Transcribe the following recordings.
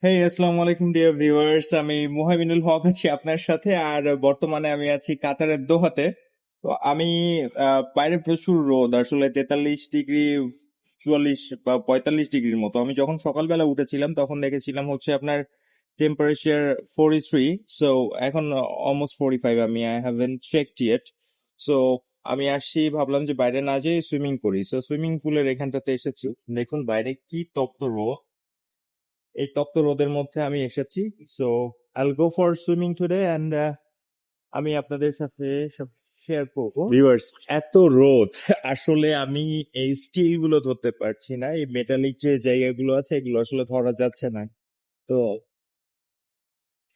হেই, আসসালামু আলাইকুম dear viewers. আমি মুহাইমিনুল হক আছি আপনার সাথে। আর বর্তমানে আমি আছি কাতারের দোহাতে। তো আমি বাইরে প্রচুর রোদ, আসলে 43 ডিগ্রি, 44 বা 45 ডিগ্রির মতো। আমি যখন সকালবেলা উঠেছিলাম তখন দেখেছিলাম হচ্ছে আপনার টেম্পারেচার 43। সো এখন almost 45। I haven't checked yet. So আমি আসছি, ভাবলাম যে বাইরে না যেয়ে সুইমিং করি। সো সুইমিং পুলের এখানটাতে এসেছি। দেখুন বাইরে কি তপ্ত রোদ। এই তপ্ত রোদের মধ্যে আমি এসেছি। সো আইল go for swimming today and আমি আপনাদের সাথে সব শেয়ার করবো। ভিউয়ার্স, এত রোদ, আসলে আমি এই স্টিল গুলো ধরতে পারছি না। এই মেটালিক যে জায়গাগুলো আছে এগুলো আসলে ধরা যাচ্ছে না। তো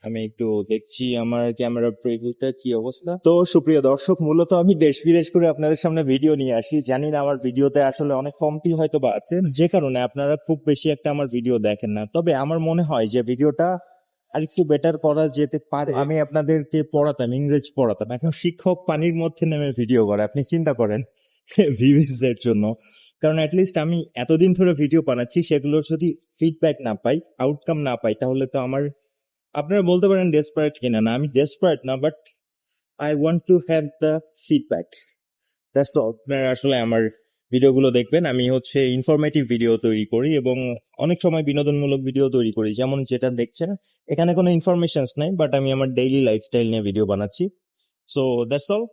আমি একটু দেখছি আমার ক্যামেরা প্রিভিউটা কি অবস্থা। তো সুপ্রিয় দর্শক, মূলত আমি দেশ বিদেশ করে আপনাদের সামনে ভিডিও নিয়ে আসি। জানি না আমার ভিডিওতে আসলে অনেক কমতি হয়তো বা আছে, যে কারণে আপনারা খুব বেশি একটা আমার ভিডিও দেখেন না। তবে আমার মনে হয় যে ভিডিওটা আরেকটু বেটার করা যেতে পারে। আমি আপনাদেরকে পড়াতাম, ইংরেজি পড়াতাম, এখন শিক্ষক পানির মধ্যে নেমে ভিডিও করে। আপনি চিন্তা করেন ভিউজ এর জন্য। কারণ অ্যাটলিস্ট আমি এতদিন ধরে ভিডিও বানাচ্ছি, সেগুলোর যদি ফিডব্যাক না পাই, আউটকাম না পাই, তাহলে তো আমার, আপনারা বলতে পারেন ডেসপারেট কিনা, না আমি ডেসপারেট না, but I want to have the feedback. That's all. আপনারা আসলে আমার ভিডিওগুলো দেখবেন। আমি হচ্ছে ইনফরমেটিভ ভিডিও তৈরি করি এবং অনেক সময় বিনোদনমূলক ভিডিও তৈরি করি। যেমন যেটা দেখছেন, এখানে কোনো ইনফরমেশনস নাই, বাট আমি আমার ডেইলি লাইফস্টাইল নিয়ে ভিডিও বানাচ্ছি। So that's all.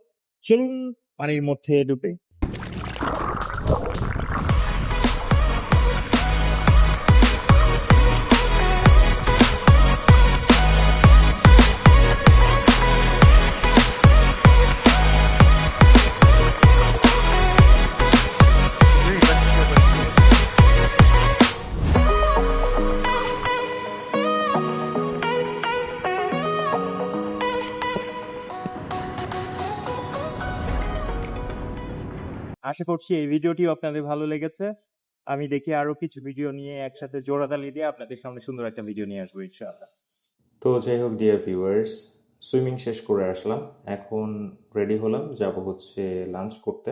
চলুন পানির মধ্যে ডুবে। আশা করছি এই ভিডিওটিও আপনাদের ভালো লেগেছে। আমি দেখি আরো কিছু ভিডিও নিয়ে একসাথে জোড়াতালি দিয়ে আপনাদের সামনে সুন্দর একটা ভিডিও নিয়ে আসবো ইনশাআল্লাহ। তো যাই হোক ডিয়ার ভিউয়ার্স, সুইমিং শেষ করে আসলাম। এখন রেডি হলাম, যাব হচ্ছে লাঞ্চ করতে।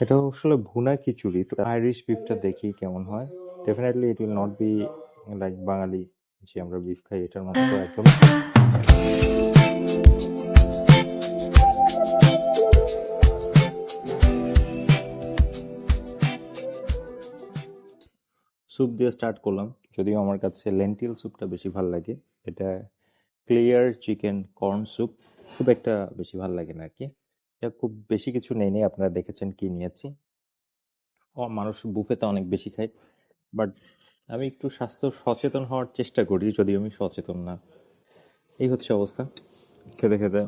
এটা আসলে ভুনা খিচুড়ি। তো আইরিশ বিফটা দেখি কেমন হয়। Definitely it will not be like Bangali যে আমরা বিফ খাই এটার মতো একদম। স্যুপ দিয়ে স্টার্ট করলাম, যদিও আমার কাছে লেন্টিল স্যুপটা বেশি ভালো লাগে। এটা ক্লিয়ার চিকেন কর্ন স্যুপ, খুব একটা বেশি ভালো লাগে না আর কি। এটা খুব বেশি কিছু নেই, আপনারা দেখেছেন কি নিয়েছি। মানুষ বুফেতে অনেক বেশি খায়, বাট আমি একটু স্বাস্থ্য সচেতন হওয়ার চেষ্টা করি, যদিও আমি সচেতন না। এই হচ্ছে অবস্থা। খেতে খেতে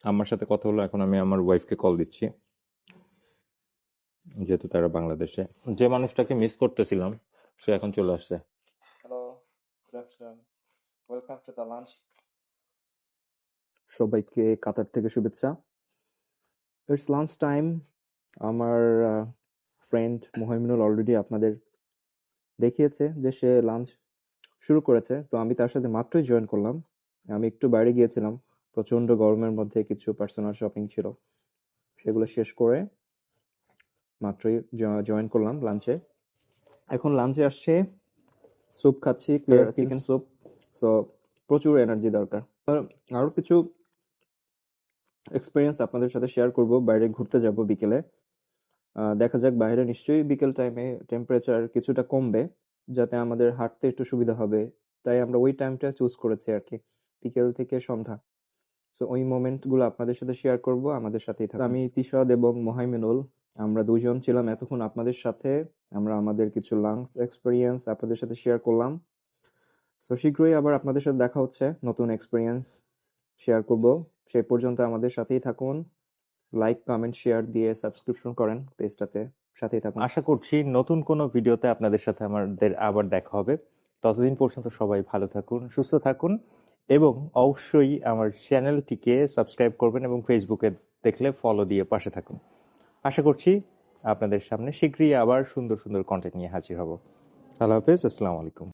আমার সাথে কথা হলো, এখন আমি আমার ওয়াইফকে কল দিচ্ছি, যেহেতু তারা বাংলাদেশে। যে মানুষটাকে মিস করতেছিলাম সে এখন চলে আসছে। Hello, good afternoon, welcome to the lunch. সবাইকে কাতার থেকে শুভেচ্ছা। It's lunch time. আমার ফ্রেন্ড মুহাইমিনুল অলরেডি আপনাদের দেখিয়েছে যে সে লাঞ্চ শুরু করেছে, তো আমি তার সাথে মাত্রই জয়েন করলাম। আমি একটু বাইরে গিয়েছিলাম, প্রচণ্ড গরমের মধ্যে কিছু পার্সোনাল শপিং ছিল, সেগুলো শেষ করে মাত্রই জয়েন করলাম লাঞ্চে। এখন লাঞ্চে আসছে স্যুপ খাচ্ছি, ক্লিয়ার চিকেন স্যুপ। সো প্রচুর এনার্জি দরকার। আরও কিছু এক্সপিরিয়েন্স আপনাদের সাথে শেয়ার করব। বাইরে ঘুরতে যাব বিকেলে, দেখা যাক। বাইরে নিশ্চয়ই বিকেল টাইমে টেম্পারেচার কিছুটা কমবে, যাতে আমাদের হাঁটতে একটু সুবিধা হবে। তাই আমরা ওই টাইমটা চুজ করেছি আর কি, বিকেল থেকে সন্ধ্যা। সো ওই মোমেন্টগুলো আপনাদের সাথে শেয়ার করব, আমাদের সাথেই থাকুন। আমি তিশাদ এবং মোহাইমিনুল, আমরা দুইজন ছিলাম এতক্ষণ আপনাদের সাথে। আমরা আমাদের কিছু লাংস এক্সপিরিয়েন্স আপনাদের সাথে শেয়ার করলাম। সো শীঘ্রই আবার আপনাদের সাথে দেখা হচ্ছে, নতুন এক্সপিরিয়েন্স শেয়ার করব। সেই পর্যন্ত আমাদের সাথেই থাকুন। লাইক, কমেন্ট, শেয়ার দিয়ে সাবস্ক্রিপশন করেন পেজটাতে, সাথেই থাকুন। আশা করছি নতুন কোনো ভিডিওতে আপনাদের সাথে আমাদের আবার দেখা হবে। ততদিন পর্যন্ত সবাই ভালো থাকুন, সুস্থ থাকুন এবং অবশ্যই আমার চ্যানেলটিকে সাবস্ক্রাইব করবেন এবং ফেসবুকে দেখলে ফলো দিয়ে পাশে থাকুন। আশা করছি আপনাদের সামনে শীঘ্রই আবার সুন্দর সুন্দর কন্টেন্ট নিয়ে হাজির হব। আল্লাহ হাফেজ, আসসালামু আলাইকুম।